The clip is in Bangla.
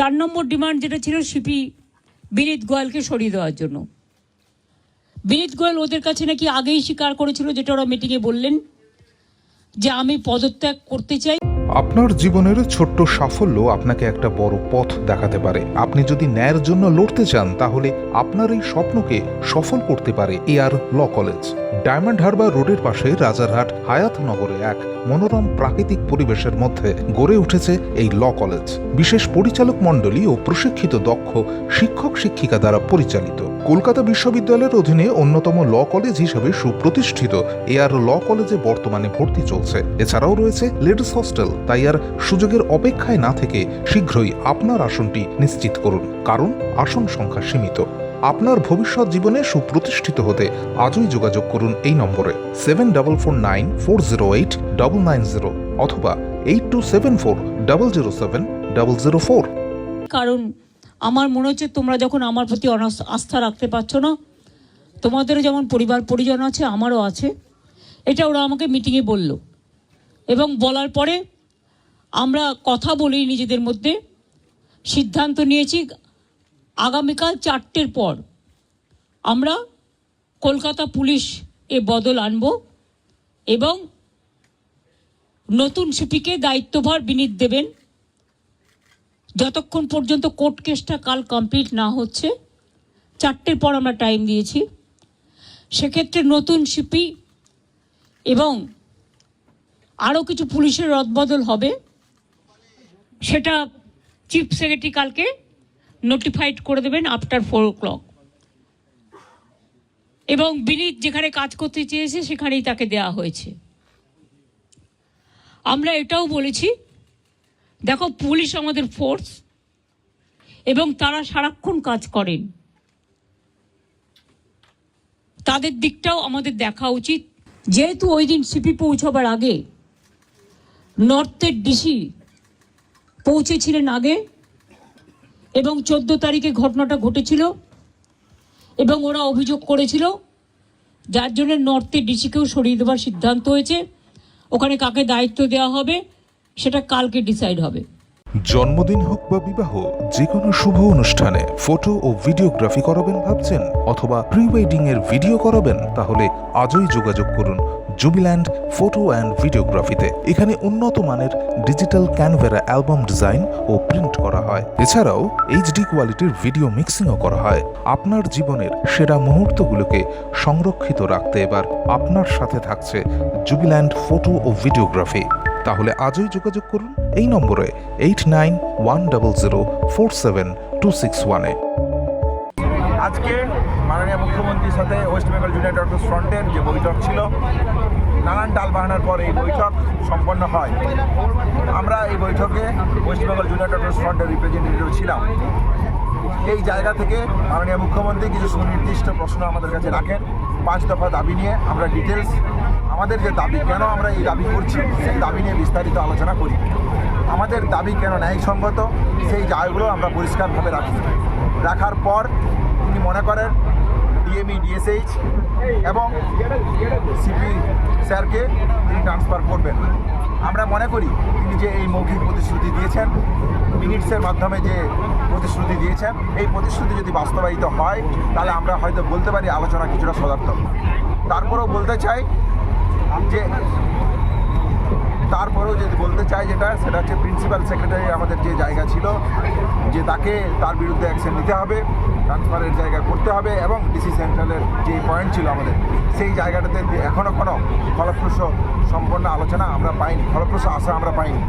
4 নম্বর ডিমান্ড যেটা ছিল সিপি বিনীত গোয়েলকে সরিয়ে দেওয়ার জন্য। বিনীত গোয়েল ওদের কাছে নাকি আগেই স্বীকার করেছিল, যেটা ওরা মিটিংয়ে বললেন, যে আমি পদত্যাগ করতে চাই। আপনার জীবনের ছোট্ট সাফল্য আপনাকে একটা বড় পথ দেখাতে পারে। আপনি যদি ন্যায়ের জন্য লড়তে চান, তাহলে আপনার এই স্বপ্নকে সফল করতে পারে AR law college. Diamond Harbour রোডের পাশে রাজারহাট হায়াত নগরে এক মনোরম প্রাকৃতিক পরিবেশের মধ্যে গড়ে উঠেছে এই ল কলেজ। বিশেষ পরিচালক মণ্ডলী ও প্রশিক্ষিত দক্ষ শিক্ষক শিক্ষিকা দ্বারা পরিচালিত। কলকাতা বিশ্ববিদ্যালয়ের অধীনে অন্যতম ল কলেজ হিসেবে সুপ্রতিষ্ঠিত এআর ল কলেজে বর্তমানে ভর্তি চলছে। এছাড়াও রয়েছে লেডিস হস্টেল। তাই আর সুযোগের অপেক্ষায় না থেকে শীঘ্রই আপনার আসনটি নিশ্চিত করুন, কারণ আসন সংখ্যা সীমিত। আপনার ভবিষ্যৎ জীবনে সুপ্রতিষ্ঠিত হতে আজই যোগাযোগ করুন এই নম্বরে 7449408990 অথবা 8274007004। কারণ আমার মনে হচ্ছে তোমরা যখন আমার প্রতি আস্থা রাখতে পারছো না, তোমাদেরও যেমন পরিবার পরিজন আছে, আমারও আছে। এটা ওরা আমাকে মিটিংয়ে বলল, এবং বলার পরে আমরা কথা বলি নিজেদের মধ্যে, সিদ্ধান্ত নিয়েছি আগামীকাল 4টের পর আমরা কলকাতা পুলিশ এ বদল আনব এবং নতুন সিপিকে দায়িত্বভার বিনীত দেবেন। যতক্ষণ পর্যন্ত কোর্ট কেসটা কাল কমপ্লিট না হচ্ছে, 4টের পর আমরা টাইম দিয়েছি। সেক্ষেত্রে নতুন সিপি এবং আরও কিছু পুলিশের রদবদল হবে, সেটা চিফ সেক্রেটারি কালকে নোটিফাইড করে দেবেন আফটার 4 o'clock। এবং বিনীত যেখানে কাজ করতে চেয়েছে সেখানেই তাকে দেওয়া হয়েছে। আমরা এটাও বলেছি, দেখো পুলিশ আমাদের ফোর্স এবং তারা সারাক্ষণ কাজ করেন, তাদের দিকটাও আমাদের দেখা উচিত। যেহেতু ওই দিন সিপি পৌঁছাবার আগে নর্থের ডিসি পৌঁছেছিলেন আগে, এবং 14 তারিখে ঘটনাটা ঘটেছিল এবং ওরা অভিযোগ করেছিল, যার জন্য নর্থের ডিসিকেও সরিয়ে দেওয়ার সিদ্ধান্ত হয়েছে। ওখানে কাকে দায়িত্ব দেওয়া হবে সেটা কালকে ডিসাইড হবে। জন্মদিন হোক বা বিবাহ, যে কোনো শুভ অনুষ্ঠানে ফটো ও ভিডিওগ্রাফি করাবেন ভাবছেন, অথবা প্রি ওয়েডিং এর ভিডিও করাবেন, তাহলে আজই যোগাযোগ করুন জুবিল্যান্ড ফটো অ্যান্ড ভিডিওগ্রাফিতে। এখানে উন্নত মানের ডিজিটাল ক্যানভেরা অ্যালবাম ডিজাইন ও প্রিন্ট করা হয়। এছাড়াও এইচডি কোয়ালিটির ভিডিও মিক্সিংও করা হয়। আপনার জীবনের সেরা মুহূর্তগুলোকে সংরক্ষিত রাখতে এবার আপনার সাথে থাকছে জুবিল্যান্ড ফটো ও ভিডিওগ্রাফি। তাহলে আজই যোগাযোগ করুন এই নম্বরে 8910047261-এ। আজকে মাননীয় মুখ্যমন্ত্রীর সাথে ওয়েস্ট বেঙ্গল জুনিয়র ডক্টরস ফ্রন্টের যে বৈঠক ছিল, নানান টালবাহানার পর এই বৈঠক সম্পন্ন হয়। আমরা এই বৈঠকে ওয়েস্ট বেঙ্গল জুনিয়র ডক্টরস ফ্রন্টের রিপ্রেজেন্টেটিভ ছিলাম। এই জায়গা থেকে মাননীয় মুখ্যমন্ত্রী কিছু সুনির্দিষ্ট প্রশ্ন আমাদের কাছে রাখেন। 5 দফা দাবি নিয়ে আমরা ডিটেলস, আমাদের যে দাবি, কেন আমরা এই দাবি করছি সেই দাবি নিয়ে বিস্তারিত আলোচনা করি। আমাদের দাবি কেন ন্যায়সঙ্গত সেই জায়গাগুলো আমরা পরিষ্কারভাবে রাখি। রাখার পর তিনি মনে করেন ডিএমই, ডিএসএইচ এবং সিপি স্যারকে তিনি ট্রান্সফার করবেন। আমরা মনে করি তিনি যে এই মৌখিক প্রতিশ্রুতি দিয়েছেন, মিনিটসের মাধ্যমে যে প্রতিশ্রুতি দিয়েছেন, এই প্রতিশ্রুতি যদি বাস্তবায়িত হয় তাহলে আমরা হয়তো বলতে পারি আলোচনা কিছুটা সদার্থক। তারপরেও বলতে চাই সেটা হচ্ছে প্রিন্সিপাল সেক্রেটারি আমাদের যে জায়গা ছিল, যে তাকে তার বিরুদ্ধে অ্যাকশন নিতে হবে, ট্রান্সফারের জায়গা করতে হবে, এবং ডিসি সেন্ট্রালের যে পয়েন্ট ছিল আমাদের, সেই জায়গাটাতে এখনও কোনো ফলপ্রসূ সম্পন্ন আলোচনা আমরা পাইনি, ফলপ্রসূ আশা আমরা পাইনি।